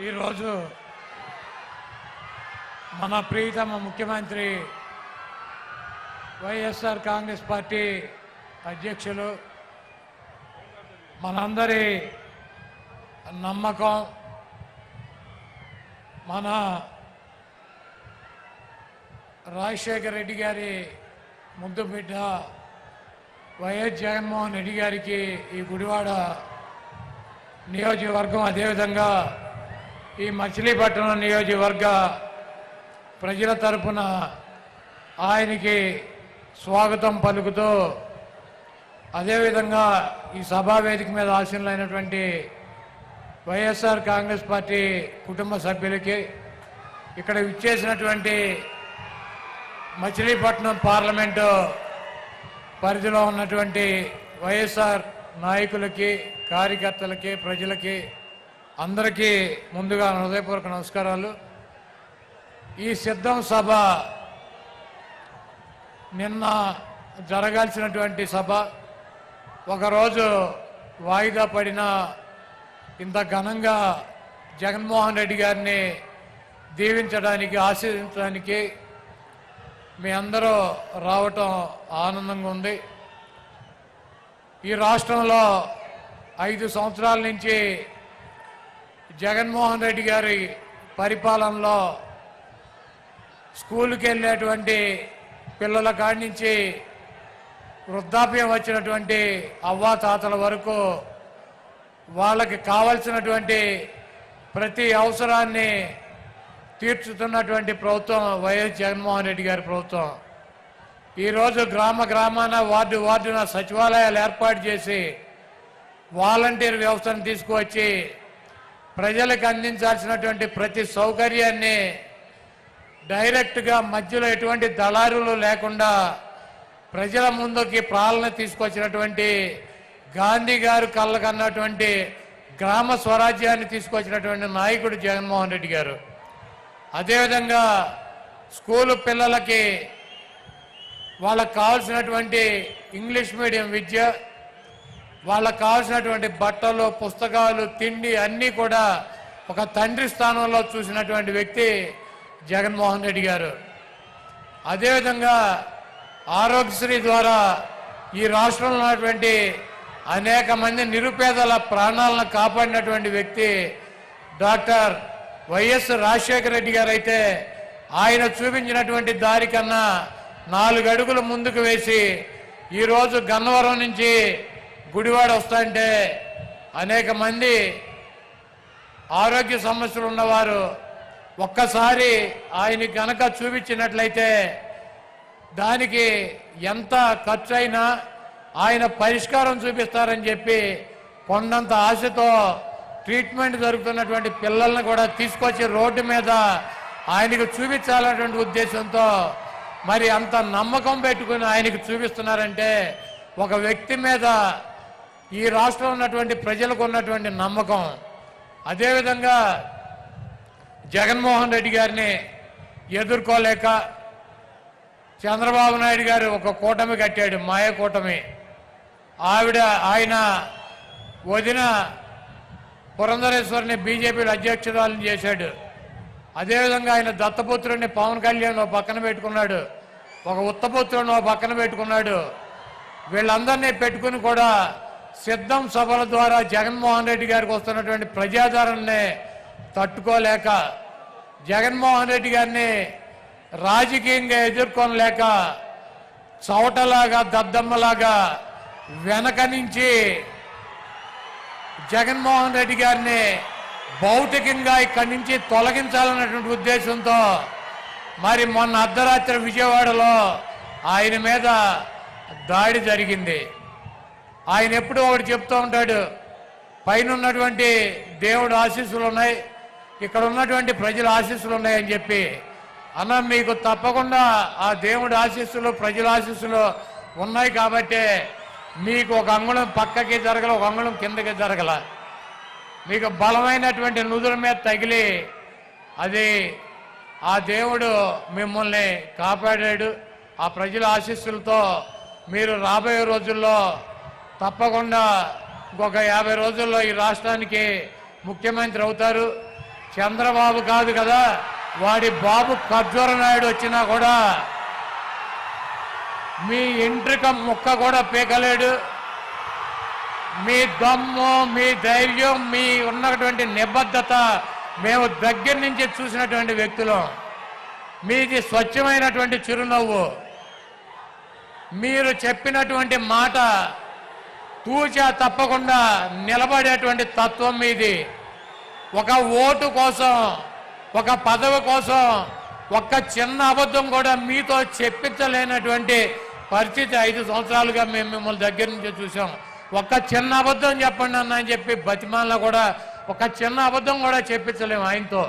ఈరోజు మన ప్రియతమ ముఖ్యమంత్రి వైఎస్ఆర్ కాంగ్రెస్ పార్టీ అధ్యక్షులు మనందరి నమ్మకం మన రాజశేఖర రెడ్డి గారి ముద్దు బిడ్డ వైఎస్ జగన్మోహన్ రెడ్డి గారికి ఈ గుడివాడ నియోజకవర్గం అదేవిధంగా ఈ మచిలీపట్నం నియోజకవర్గ ప్రజల తరపున ఆయనకి స్వాగతం పలుకుతూ అదేవిధంగా ఈ సభా వేదిక మీద ఆశీనులైనటువంటి వైఎస్ఆర్ కాంగ్రెస్ పార్టీ కుటుంబ సభ్యులకి ఇక్కడ విచ్చేసినటువంటి మచిలీపట్నం పార్లమెంటు పరిధిలో ఉన్నటువంటి వైఎస్ఆర్ నాయకులకి కార్యకర్తలకి ప్రజలకి అందరికీ ముందుగా హృదయపూర్వక నమస్కారాలు. ఈ సిద్ధం సభ నిన్న జరగాల్సినటువంటి సభ ఒకరోజు వాయిదా పడిన ఇంత ఘనంగా జగన్మోహన్ రెడ్డి గారిని దీవించడానికి ఆశీర్వదించడానికి మీ అందరూ రావటం ఆనందంగా ఉంది. ఈ రాష్ట్రంలో 5 సంవత్సరాల నుంచి జగన్మోహన్ రెడ్డి గారి పరిపాలనలో స్కూల్కి వెళ్ళేటువంటి పిల్లల కాడి నుంచి వృద్ధాప్యం వచ్చినటువంటి అవ్వాతాతల వరకు వాళ్ళకి కావలసినటువంటి ప్రతి అవసరాన్ని తీర్చుతున్నటువంటి ప్రభుత్వం వైఎస్ జగన్మోహన్ రెడ్డి గారి ప్రభుత్వం. ఈరోజు గ్రామాన వార్డున సచివాలయాలు ఏర్పాటు చేసి వాలంటీర్ వ్యవస్థను తీసుకువచ్చి ప్రజలకు అందించాల్సినటువంటి ప్రతి సౌకర్యాన్ని డైరెక్ట్గా మధ్యలో ఎటువంటి దళారులు లేకుండా ప్రజల ముందుకి పాలన తీసుకొచ్చినటువంటి గాంధీ గారు కళ్ళకన్నటువంటి గ్రామ స్వరాజ్యాన్ని తీసుకొచ్చినటువంటి నాయకుడు జగన్మోహన్ రెడ్డి గారు. అదేవిధంగా స్కూలు పిల్లలకి వాళ్ళకు కావాల్సినటువంటి ఇంగ్లీష్ మీడియం విద్య, వాళ్ళకు కావాల్సినటువంటి బట్టలు, పుస్తకాలు, తిండి అన్నీ కూడా ఒక తండ్రి స్థానంలో చూసినటువంటి వ్యక్తి జగన్మోహన్ రెడ్డి గారు. అదేవిధంగా ఆరోగ్యశ్రీ ద్వారా ఈ రాష్ట్రంలో ఉన్నటువంటి అనేక మంది నిరుపేదల ప్రాణాలను కాపాడినటువంటి వ్యక్తి డాక్టర్ వైఎస్ రాజశేఖర రెడ్డి గారు. అయితే ఆయన చూపించినటువంటి దారి కన్నా 4 అడుగులు ముందుకు వేసి ఈరోజు గన్నవరం నుంచి గుడివాడ వస్తుంటే అనేక మంది ఆరోగ్య సమస్యలు ఉన్నవారు ఒక్కసారి ఆయన కనుక చూపించినట్లయితే దానికి ఎంత ఖర్చు అయినా ఆయన పరిష్కారం చూపిస్తారని చెప్పి కొండంత ఆశతో ట్రీట్మెంట్ జరుగుతున్నటువంటి పిల్లల్ని కూడా తీసుకొచ్చి రోడ్డు మీద ఆయనకు చూపించాలన్నటువంటి ఉద్దేశంతో మరి అంత నమ్మకం పెట్టుకుని ఆయనకు చూపిస్తున్నారంటే ఒక వ్యక్తి మీద ఈ రాష్ట్రంలో ఉన్నటువంటి ప్రజలకు ఉన్నటువంటి నమ్మకం. అదేవిధంగా జగన్మోహన్ రెడ్డి గారిని ఎదుర్కోలేక చంద్రబాబు నాయుడు గారు ఒక కూటమి కట్టాడు, మాయ కూటమి. ఆయన వదిన పురంధరేశ్వరిని బీజేపీలో అధ్యక్షురాలను చేశాడు. అదేవిధంగా ఆయన దత్తపుత్రుడిని పవన్ కళ్యాణ్ పక్కన పెట్టుకున్నాడు, ఒక ఉత్తపుత్రుడిని పక్కన పెట్టుకున్నాడు. వీళ్ళందరినీ పెట్టుకుని కూడా సిద్ధం సభల ద్వారా జగన్మోహన్ రెడ్డి గారికి వస్తున్నటువంటి ప్రజాదరణని తట్టుకోలేక జగన్మోహన్ రెడ్డి గారిని రాజకీయంగా ఎదుర్కొనలేక చవటలాగా దద్దమ్మలాగా వెనక నుంచి జగన్మోహన్ రెడ్డి గారిని భౌతికంగా ఇక్కడి నుంచి తొలగించాలన్నటువంటి ఉద్దేశంతో మరి మొన్న అర్ధరాత్రి విజయవాడలో ఆయన మీద దాడి జరిగింది. ఆయన ఎప్పుడూ ఒకటి చెప్తూ ఉంటాడు, పైన ఉన్నటువంటి దేవుడు ఆశీస్సులు ఉన్నాయి, ఇక్కడ ఉన్నటువంటి ప్రజల ఆశీస్సులు ఉన్నాయని చెప్పి. అన్న మీకు తప్పకుండా ఆ దేవుడి ఆశీస్సులు ప్రజల ఆశీస్సులు ఉన్నాయి కాబట్టి మీకు ఒక అంగుళం పక్కకి జరగల, ఒక అంగుళం కిందకి జరగల. మీకు బలమైనటువంటి నుదుల మీద తగిలి అది ఆ దేవుడు మిమ్మల్ని కాపాడాడు. ఆ ప్రజల ఆశీస్సులతో మీరు రాబోయే రోజుల్లో తప్పకుండా ఇంకొక 50 రోజుల్లో ఈ రాష్ట్రానికి ముఖ్యమంత్రి అవుతారు. చంద్రబాబు కాదు కదా, వాడి బాబు ఖర్జూర నాయుడు వచ్చినా కూడా మీ ఎంట్రిక ముక్క కూడా పీకలేడు. మీ దమ్ము, మీ ధైర్యం, మీ ఉన్నటువంటి నిబద్ధత మేము దగ్గర నుంచి చూసినటువంటి వ్యక్తులం. మీది స్వచ్ఛమైనటువంటి చిరునవ్వు. మీరు చెప్పినటువంటి మాట తూచా తప్పకుండా నిలబడేటువంటి తత్వం మీది. ఒక ఓటు కోసం, ఒక పదవి కోసం ఒక్క చిన్న అబద్ధం కూడా మీతో చెప్పించలేనటువంటి పరిస్థితి 5 సంవత్సరాలుగా మేము మిమ్మల్ని దగ్గర నుంచి చూసాం. ఒక్క చిన్న అబద్ధం చెప్పండి అన్న అని చెప్పి బతిమాలలో కూడా ఒక చిన్న అబద్ధం కూడా చెప్పించలేము ఆయనతో.